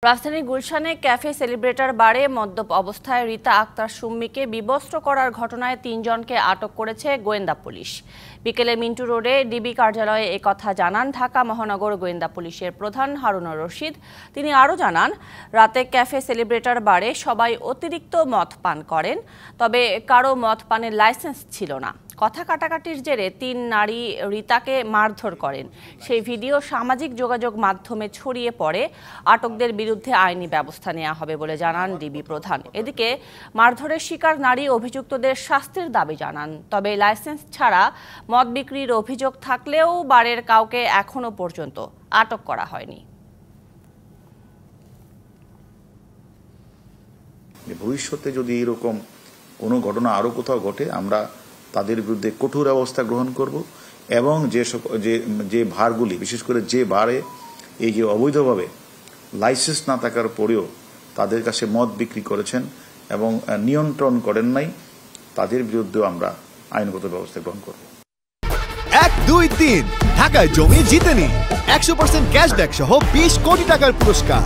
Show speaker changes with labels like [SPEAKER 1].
[SPEAKER 1] রাজধানীর গুলশানে ক্যাফে সেলিব্রেটার বারে মদ্যপ অবস্থায় রীতা আক্তার সুম্মিকে বিবস্ত্র করার ঘটনায় ৩ জনকে আটক করেছে গোয়েন্দা পুলিশ। বিকেলে মিন্টু রোডে ডিবি কার্যালয়ে একথা জানান ঢাকা মহানগর গোয়েন্দা পুলিশের প্রধান হারুনুর রশিদ। তিনি আরও জানান, রাতে ক্যাফে সেলিব্রেটার বারে সবাই অতিরিক্ত মদ পান করেন, তবে কারো মদ পানের লাইসেন্স ছিল না। কথা কাটাকাটির জেরে ৩ নারী রীতাকে মারধর করেন। সেই ভিডিও সামাজিক যোগাযোগ মাধ্যমে ছড়িয়ে পড়ে। আটকদের বিরুদ্ধে আইনি ব্যবস্থা নেওয়া হবে বলে জানান ডিবি প্রধান। এদিকে মারধরের শিকার নারী অভিযুক্তদের শাস্তির দাবি জানান। তবে লাইসেন্স ছাড়া মদ বিক্রির অভিযোগ থাকলেও বারের কাউকে এখনো পর্যন্ত আটক করা হয়নি।
[SPEAKER 2] ভবিষ্যতে যদি এরকম কোনো ঘটনা আরো কোথাও ঘটে, আমরা তাদের বিরুদ্ধে কঠোর ব্যবস্থা গ্রহণ করব এবং যে ভারগুলি, বিশেষ করে যে ভারে এই যে অবৈধভাবে লাইসেন্স না থাকার পরেও তাদের কাছে মদ বিক্রি করেছেন এবং নিয়ন্ত্রণ করেন নাই, তাদের বিরুদ্ধেও আমরা আইনগত ব্যবস্থা গ্রহণ করব।
[SPEAKER 3] 1, 2, 3 ঢাকায় জমি জিতে নিন 100% ক্যাশব্যাক সহ 20 কোটি টাকার পুরস্কার।